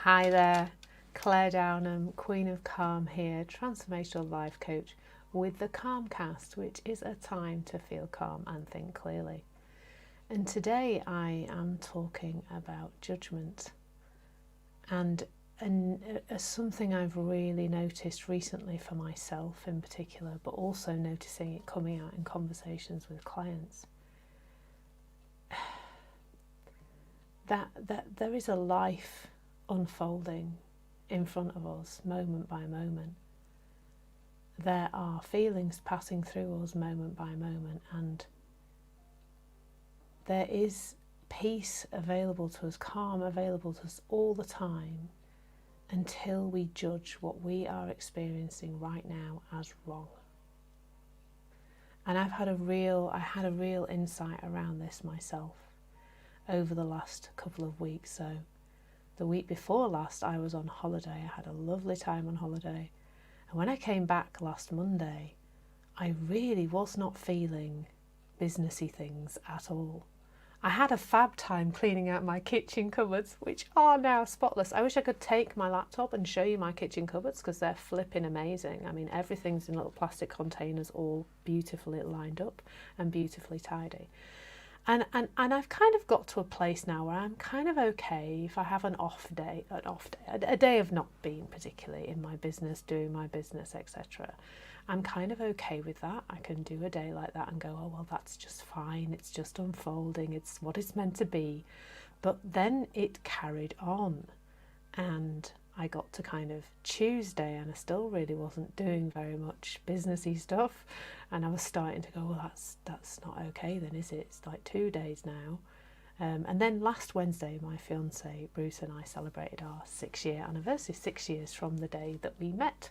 Hi there, Claire Downham, Queen of Calm here, transformational life coach with the Calmcast, which is a time to feel calm and think clearly. And today I am talking about judgment and something I've really noticed recently for myself in particular, but also noticing it coming out in conversations with clients. That there is a life unfolding in front of us moment by moment. There are feelings passing through us moment by moment, and there is peace available to us, calm available to us all the time, until we judge what we are experiencing right now as wrong. And I had a real insight around this myself over the last couple of weeks. So the week before last, I was on holiday. I had a lovely time on holiday. And when I came back last Monday, I really was not feeling businessy things at all. I had a fab time cleaning out my kitchen cupboards, which are now spotless. I wish I could take my laptop and show you my kitchen cupboards because they're flipping amazing. I mean, everything's in little plastic containers, all beautifully lined up and beautifully tidy. And I've kind of got to a place now where I'm kind of okay if I have a day of not being particularly in my business, doing my business, etc. I'm kind of okay with that. I can do a day like that and go, oh, well, that's just fine. It's just unfolding. It's what it's meant to be. But then it carried on, and I got to kind of Tuesday and I still really wasn't doing very much businessy stuff, and I was starting to go, well, that's not okay then, is it? It's like 2 days now. And then last Wednesday, my fiance Bruce and I celebrated our 6-year anniversary, 6 years from the day that we met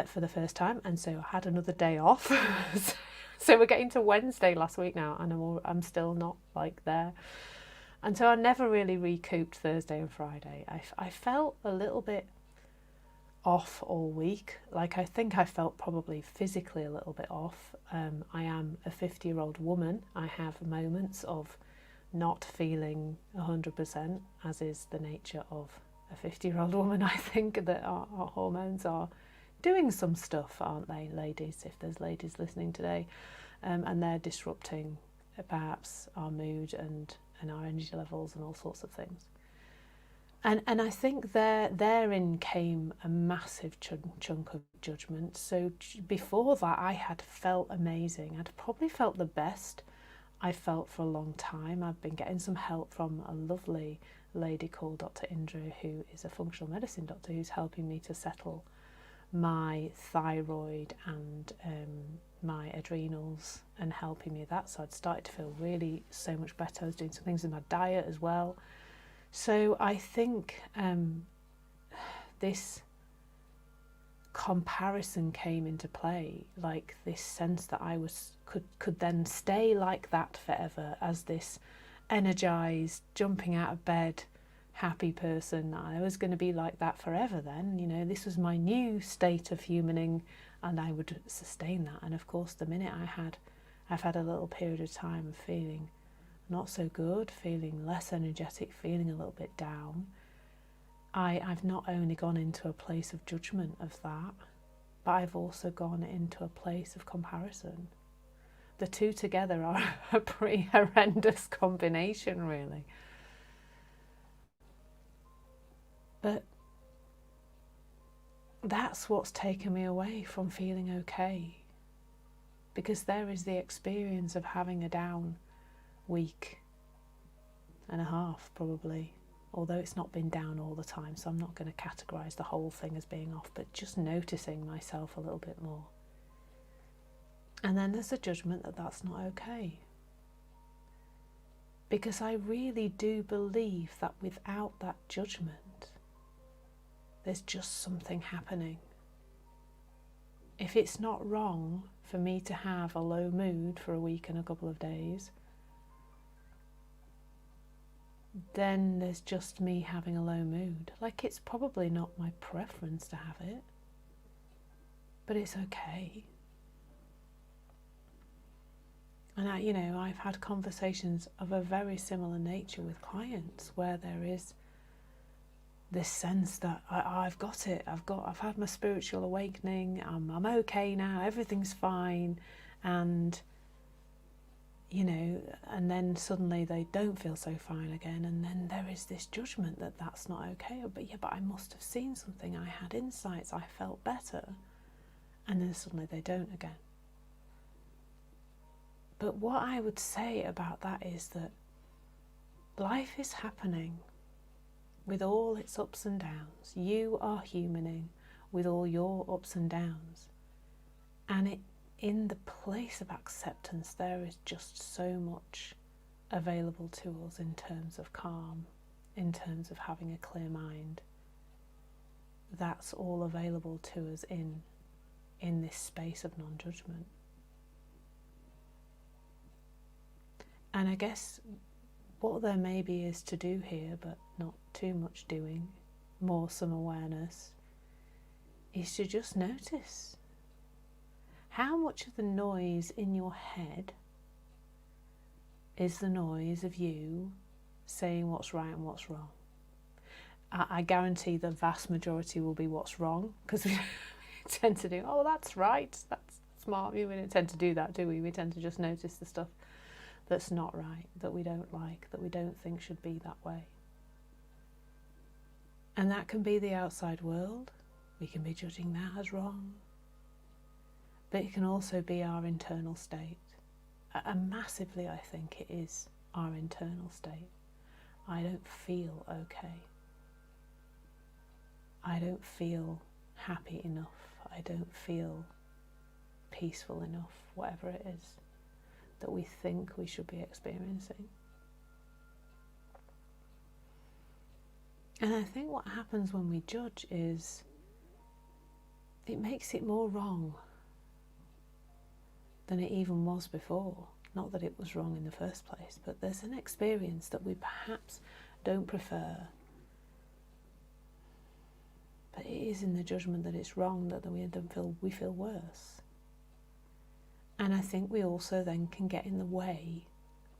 for the first time, and so I had another day off. So we're getting to Wednesday last week now, and I'm still not like there. And so I never really recouped Thursday and Friday. I felt a little bit off all week. Like, I think I felt probably physically a little bit off. I am a 50-year-old woman. I have moments of not feeling 100%, as is the nature of a 50-year-old woman. I think that our hormones are doing some stuff, aren't they, ladies? If there's ladies listening today, and they're disrupting perhaps our mood and our energy levels and all sorts of things. And I think therein came a massive chunk of judgment. So before that, I had felt amazing. I'd probably felt the best I felt for a long time. I've been getting some help from a lovely lady called Dr. Indra, who is a functional medicine doctor, who's helping me to settle my thyroid and my adrenals and helping me with that. So I'd started to feel really so much better. I was doing some things in my diet as well. So I think this comparison came into play, like this sense that I could then stay like that forever, as this energized, jumping out of bed, happy person. I was going to be like that forever then. You know, this was my new state of humaning, and I would sustain that. And of course, the minute I've had a little period of time of feeling not so good, feeling less energetic, feeling a little bit down, I've not only gone into a place of judgment of that, but I've also gone into a place of comparison. The two together are a pretty horrendous combination, really. But that's what's taken me away from feeling okay, because there is the experience of having a down week and a half, probably, although it's not been down all the time, so I'm not going to categorise the whole thing as being off, but just noticing myself a little bit more. And then there's a judgment that that's not okay, because I really do believe that without that judgment, there's just something happening. If it's not wrong for me to have a low mood for a week and a couple of days, then there's just me having a low mood. Like, it's probably not my preference to have it, but it's okay. And I've had conversations of a very similar nature with clients where there is this sense that I've got it, I've had my spiritual awakening, I'm okay now, everything's fine, and you know, and then suddenly they don't feel so fine again, and then there is this judgment that that's not okay. But yeah, but I must have seen something, I had insights, I felt better, and then suddenly they don't again. But what I would say about that is that life is happening with all its ups and downs. You are humaning with all your ups and downs. And in the place of acceptance, there is just so much available to us in terms of calm, in terms of having a clear mind. That's all available to us in this space of non-judgment. And I guess what there maybe is to do here, but not too much doing, more some awareness, is to just notice how much of the noise in your head is the noise of you saying what's right and what's wrong. I guarantee the vast majority will be what's wrong, because we tend to do, oh, that's right, that's smart. We don't tend to do that, do we? We tend to just notice the stuff that's not right, that we don't like, that we don't think should be that way. And that can be the outside world. We can be judging that as wrong. But it can also be our internal state. And massively, I think it is our internal state. I don't feel okay. I don't feel happy enough. I don't feel peaceful enough, whatever it is that we think we should be experiencing. And I think what happens when we judge is it makes it more wrong than it even was before. Not that it was wrong in the first place, but there's an experience that we perhaps don't prefer. But it is in the judgment that it's wrong that we feel worse. And I think we also then can get in the way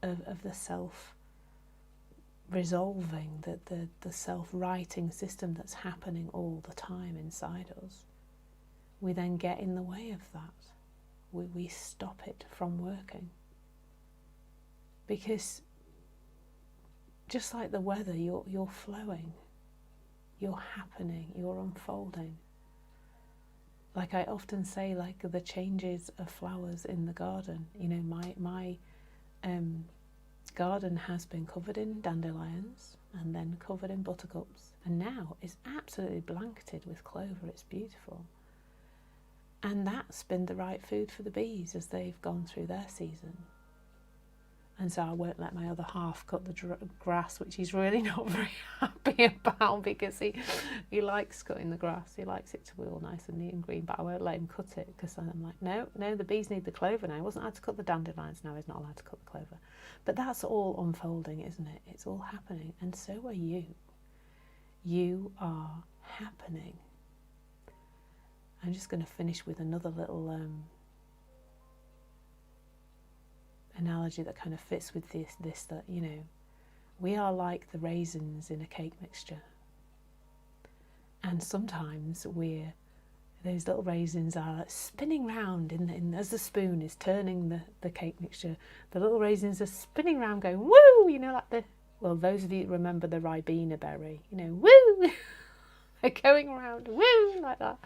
of the self-resolving, the self-righting system that's happening all the time inside us. We then get in the way of that. We stop it from working. Because just like the weather, you're flowing, you're happening, you're unfolding. Like I often say, like the changes of flowers in the garden. You know, my garden has been covered in dandelions and then covered in buttercups, and now is absolutely blanketed with clover. It's beautiful. And that's been the right food for the bees as they've gone through their season. And so I won't let my other half cut the grass, which he's really not very happy about, because he likes cutting the grass. He likes it to be all nice and neat and green, but I won't let him cut it, because I'm like, no, the bees need the clover now. He wasn't allowed to cut the dandelions, now he's not allowed to cut the clover. But that's all unfolding, isn't it? It's all happening, and so are you. You are happening. I'm just going to finish with another little analogy that kind of fits with this that, you know, we are like the raisins in a cake mixture. And sometimes those little raisins are spinning round as the spoon is turning the cake mixture. The little raisins are spinning round going, woo, you know, like those of you that remember the Ribena berry, you know, woo, they're going around, woo, like that.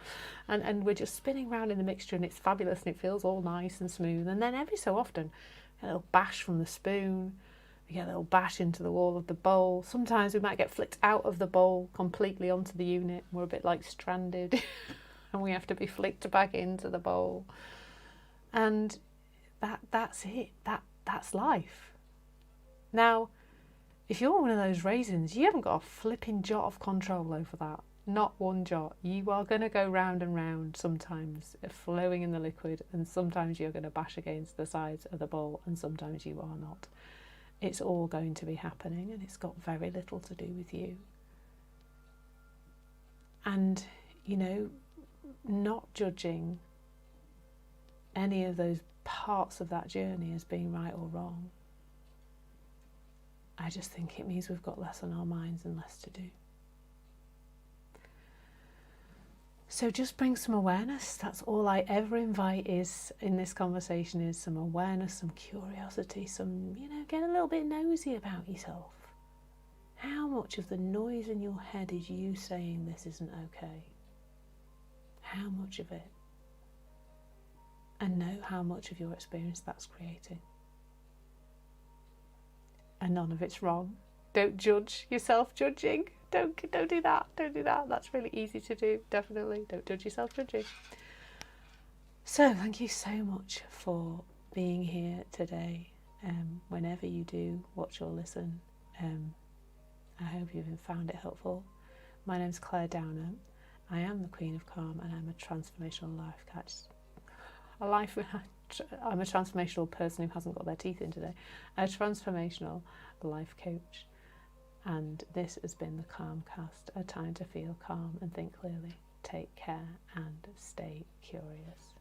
And we're just spinning around in the mixture, and it's fabulous, and it feels all nice and smooth. And then every so often, a little bash from the spoon, we get a little bash into the wall of the bowl. Sometimes we might get flicked out of the bowl completely onto the unit. We're a bit like stranded and we have to be flicked back into the bowl. And that's it. That's life. Now, if you're one of those raisins, you haven't got a flipping jot of control over that. Not one jot. You are going to go round and round, sometimes flowing in the liquid, and sometimes you're going to bash against the sides of the bowl, and sometimes you are not. It's all going to be happening, and it's got very little to do with you. And, you know, not judging any of those parts of that journey as being right or wrong, I just think it means we've got less on our minds and less to do. So just bring some awareness. That's all I ever invite is in this conversation, is some awareness, some curiosity, some, get a little bit nosy about yourself. How much of the noise in your head is you saying this isn't okay? How much of it? And know how much of your experience that's creating. And none of it's wrong. Don't judge yourself judging. Don't do that. Don't do that. That's really easy to do. Definitely. Don't judge yourself judging. So thank you so much for being here today. Whenever you do watch or listen, I hope you've found it helpful. My name's Claire Downer. I am the Queen of Calm, and I'm a transformational life coach. I'm a transformational person who hasn't got their teeth in today. A transformational life coach. And this has been the Calmcast, a time to feel calm and think clearly. Take care and stay curious.